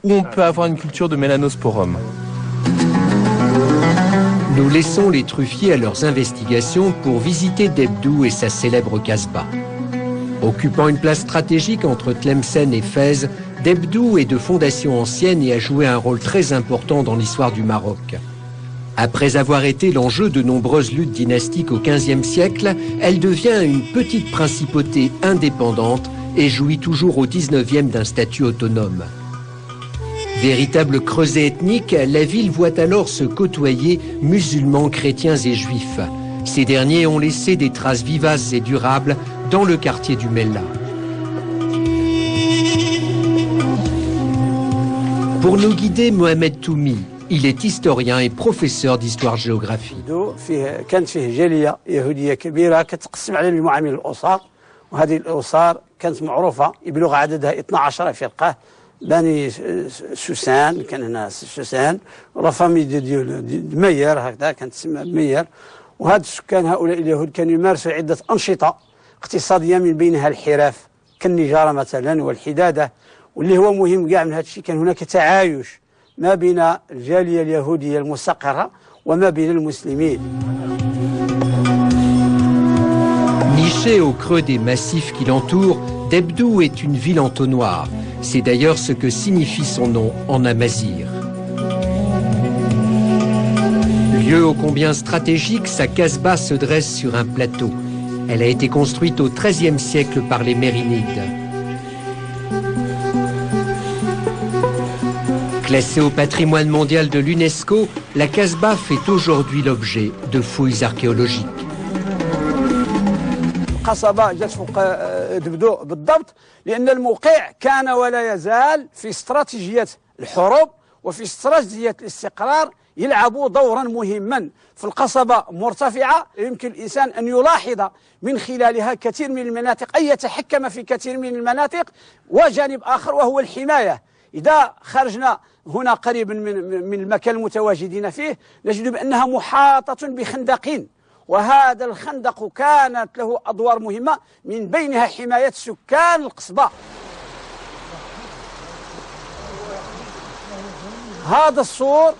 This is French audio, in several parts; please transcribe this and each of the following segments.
où on peut avoir une culture de Melanosporum. Nous laissons les truffiers à leurs investigations pour visiter Debdou et sa célèbre Kasbah. Occupant une place stratégique entre Tlemcen et Fès, Debdou est de fondation ancienne et a joué un rôle très important dans l'histoire du Maroc. Après avoir été l'enjeu de nombreuses luttes dynastiques au XVe siècle, elle devient une petite principauté indépendante et jouit toujours au XIXe d'un statut autonome. Véritable creuset ethnique, la ville voit alors se côtoyer musulmans, chrétiens et juifs. Ces derniers ont laissé des traces vivaces et durables dans le quartier du Mella. Pour nous guider, Mohamed Toumi. Il est historien et professeur d'histoire-géographie. كانت فيه جالية يهودية كبيرة كتقسم على مجموعة من الأسر، وهذه الأسر كانت معروفة يبلغ عددها 12 فرقة. بني سوسان، كان هنا سوسان، لا فامي ديال مير هكذا كانت تسمى مير. وهاد السكان هؤلاء اليهود كانوا يمارسوا عدة أنشطة اقتصادية من بينها الحرف كالنجارة مثلا والحدادة، واللي هو مهم كاع من هذا الشيء كان هناك تعايش ما بين الجالية اليهودية المستقرة وما بين المسلمين. Nichée au creux des massifs qui l'entourent, Debdou est une ville entonnoir. C'est d'ailleurs ce que signifie son nom en amazigh. Lieu ô combien stratégique, sa Kasbah se dresse sur un plateau. Elle a été construite au XIIIe siècle par les Mérinides. Classée au patrimoine mondial de l'UNESCO, la Kasbah fait aujourd'hui l'objet de fouilles archéologiques. القصبة جات فوق دبدو بالضبط لأن الموقع كان ولا يزال في استراتيجية الحروب وفي استراتيجية الاستقرار يلعب دورا مهما. في القصبة مرتفعة يمكن الإنسان أن يلاحظ من خلالها كثير من المناطق أي يتحكم في كثير من المناطق، وجانب آخر وهو الحماية. إذا خرجنا هنا قريبا من المكان المتواجدين فيه نجد بأنها محاطة بخندقين، وهذا الخندق كانت له أدوار مهمة من بينها حماية سكان القصبة. هذا السور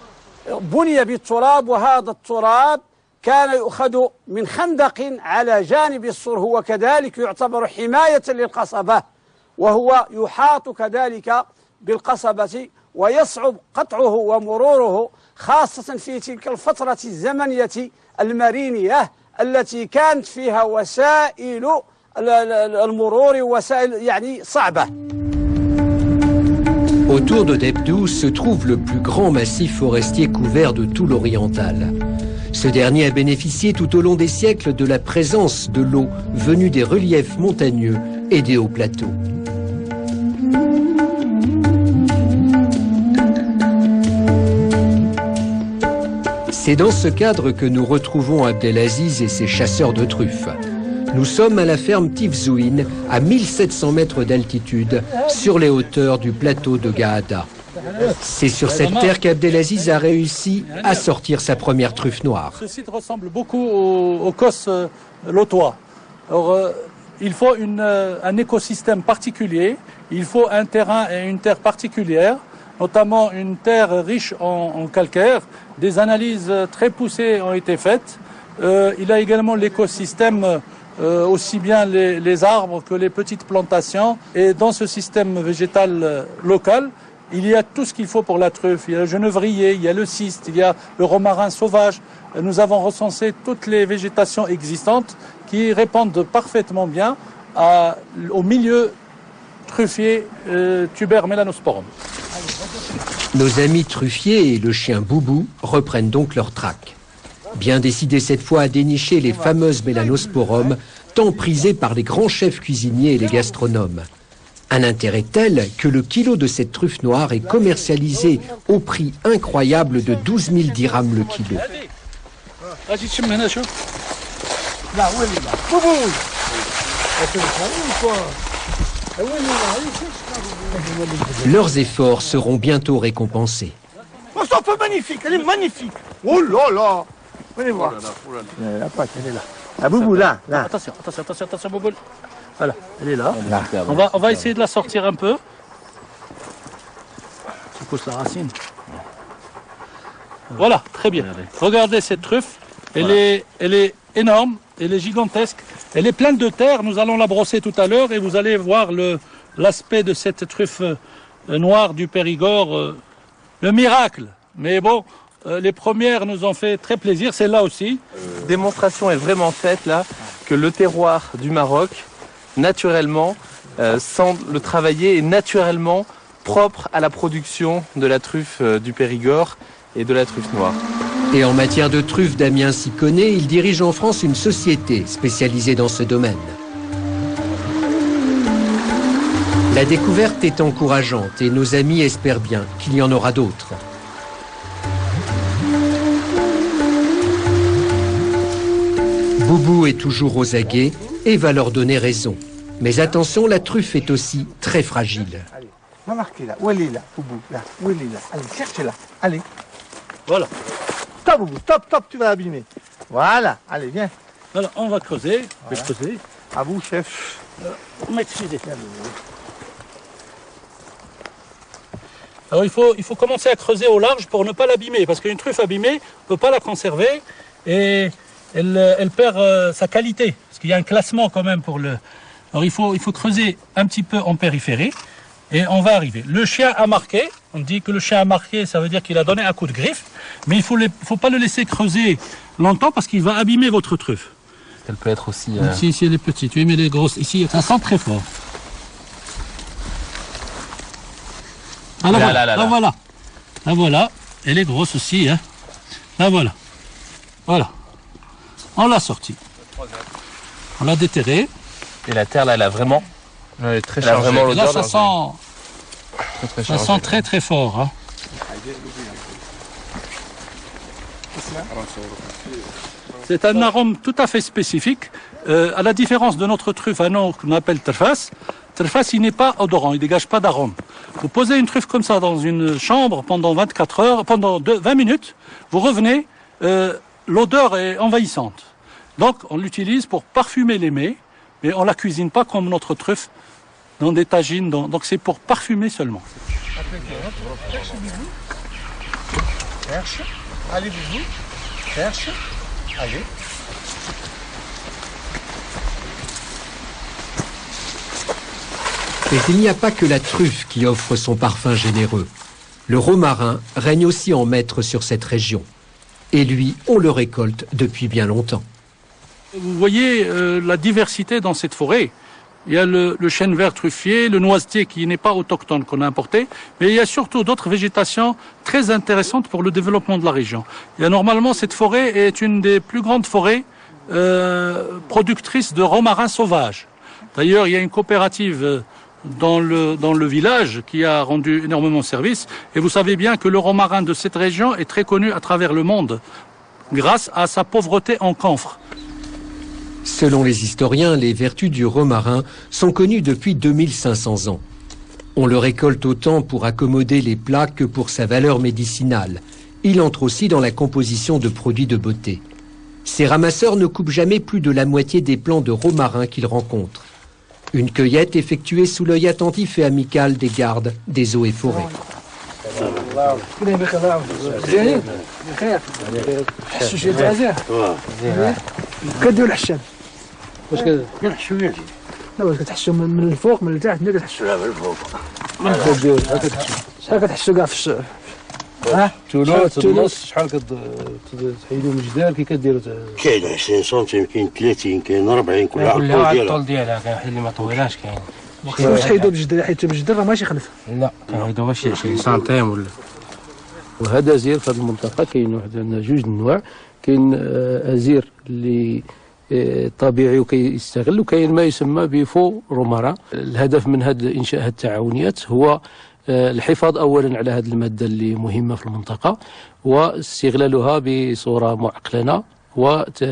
بني بالتراب، وهذا التراب كان يؤخذ من خندق على جانب السور، هو كذلك يعتبر حماية للقصبة، وهو يحاط كذلك بالقصبة ويصعب قطعه ومروره، خاصة في تلك الفترة الزمنية المارينية التي كانت فيها وسائل المرور وسائل يعني صعبة. Autour de Debdou se trouve le plus grand massif forestier couvert de tout l'oriental. Ce dernier a bénéficié tout au long des siècles de la présence de l'eau venue des reliefs montagneux et des hauts plateaux. C'est dans ce cadre que nous retrouvons Abdelaziz et ses chasseurs de truffes. Nous sommes à la ferme Tifzouine, à 1700 mètres d'altitude, sur les hauteurs du plateau de Gaada. C'est sur cette terre qu'Abdelaziz a réussi à sortir sa première truffe noire. Ce site ressemble beaucoup au Cos lotois. Alors, il faut un écosystème particulier, il faut un terrain et une terre particulière, notamment une terre riche en calcaire. Des analyses très poussées ont été faites. Il y a également l'écosystème, aussi bien les arbres que les petites plantations. Et dans ce système végétal local, il y a tout ce qu'il faut pour la truffe. Il y a le genevrier, il y a le cyste, il y a le romarin sauvage. Nous avons recensé toutes les végétations existantes qui répondent parfaitement bien au milieu truffier Tuber Melanosporum. Nos amis truffiers et le chien Boubou reprennent donc leur traque. Bien décidés cette fois à dénicher les fameuses Melanosporum, tant prisées par les grands chefs cuisiniers et les gastronomes. Un intérêt tel que le kilo de cette truffe noire est commercialisé au prix incroyable de 12 000 dirhams le kilo. Leurs efforts seront bientôt récompensés. Oh, c'est un peu magnifique, elle est magnifique. Oh là là. Venez voir. La pâte, elle est là. Ah, Boubou, là. Attention, Boubou. Voilà, elle est là. On va essayer de la sortir un peu. tu pousses la racine. Voilà, très bien. Regardez cette truffe, elle est énorme, elle est gigantesque, elle est pleine de terre, nous allons la brosser tout à l'heure et vous allez voir l'aspect de cette truffe noire du Périgord, le miracle. Mais bon, les premières nous ont fait très plaisir, celle-là aussi. Démonstration est vraiment faite là que le terroir du Maroc, naturellement, sans le travailler, est naturellement propre à la production de la truffe du Périgord et de la truffe noire. Et en matière de truffe, Damien s'y connaît, il dirige en France une société spécialisée dans ce domaine. La découverte est encourageante et nos amis espèrent bien qu'il y en aura d'autres. Boubou est toujours aux aguets et va leur donner raison. Mais attention, la truffe est aussi très fragile. Allez. Voilà. Stop, Boubou, stop, tu vas abîmer. Voilà, allez, viens. Alors, on va creuser, je vais creuser. À vous, chef. Maîtriser. Alors, il faut commencer à creuser au large pour ne pas l'abîmer, parce qu'une truffe abîmée, on ne peut pas la conserver et elle perd sa qualité, parce qu'il y a un classement quand même pour le... Alors, il faut creuser un petit peu en périphérie et on va arriver. Le chien a marqué, on dit que le chien a marqué, ça veut dire qu'il a donné un coup de griffe, mais il faut pas le laisser creuser longtemps parce qu'il va abîmer votre truffe. Elle peut être aussi... Ici, elle est petite, oui, mais elle est grosse. Ici, ça sent très fort. Ah, là, voilà. Elle est grosse aussi. Hein. Là, voilà. Voilà. On l'a sortie. On l'a déterrée. Et la terre, là, elle a vraiment... Elle est très chargée. Vraiment là, l'odeur ça sent très, très fort. Hein. C'est un arôme tout à fait spécifique. À la différence de notre truffe à nous qu'on appelle terfas, il n'est pas odorant, il ne dégage pas d'arôme. Vous posez une truffe comme ça dans une chambre pendant 24 heures, pendant 20 minutes, vous revenez, l'odeur est envahissante. Donc on l'utilise pour parfumer les mets, mais on ne la cuisine pas comme notre truffe dans des tagines, donc c'est pour parfumer seulement. Allez, Boubou. Cherche. Allez. Mais il n'y a pas que la truffe qui offre son parfum généreux. Le romarin règne aussi en maître sur cette région. Et lui, on le récolte depuis bien longtemps. Vous voyez la diversité dans cette forêt. Il y a le chêne vert truffier, le noisetier qui n'est pas autochtone qu'on a importé, mais il y a surtout d'autres végétations très intéressantes pour le développement de la région. Et normalement, cette forêt est une des plus grandes forêts productrices de romarin sauvage. D'ailleurs, il y a une coopérative dans le village qui a rendu énormément service. Et vous savez bien que le romarin de cette région est très connu à travers le monde grâce à sa pauvreté en camphre. Selon les historiens, les vertus du romarin sont connues depuis 2500 ans. On le récolte autant pour accommoder les plats que pour sa valeur médicinale. Il entre aussi dans la composition de produits de beauté. Ces ramasseurs ne coupent jamais plus de la moitié des plants de romarin qu'ils rencontrent. Une cueillette effectuée sous l'œil attentif et amical des gardes des eaux et forêts. شحال كتحيدو من الجدار كي كديروا كاين 20 سنتيم كاين 30 كاين 40 كل عام الطول ديالها كاين واحد اللي ما طويلاش كاين واش تحيدوا بالجدار حيت بالجدار راه ماشي خلف لا كنحيدو غير شي 20 سنتيم ولا وهذا زير في هذه المنطقه كاين واحد عندنا جوج النواع كاين ازير اللي طبيعي وكيستغل وكاين ما يسمى بفو رومارا. الهدف من هذا انشاء هذه التعاونيات هو الحفاظ اولا على هذه الماده اللي مهمه في المنطقه واستغلالها بصوره معقلنه وايجاد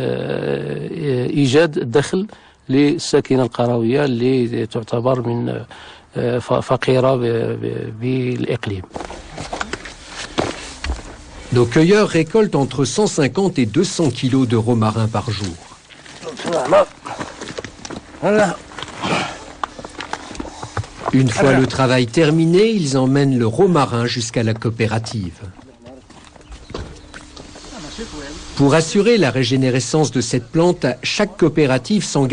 دخل للساكنه القرويه اللي تعتبر من فقيره بالاقليم. Nos cueilleurs récoltent entre 150 et 200 kilos de romarin par jour. Une fois le travail terminé, ils emmènent le romarin jusqu'à la coopérative. Pour assurer la régénérescence de cette plante, chaque coopérative s'engage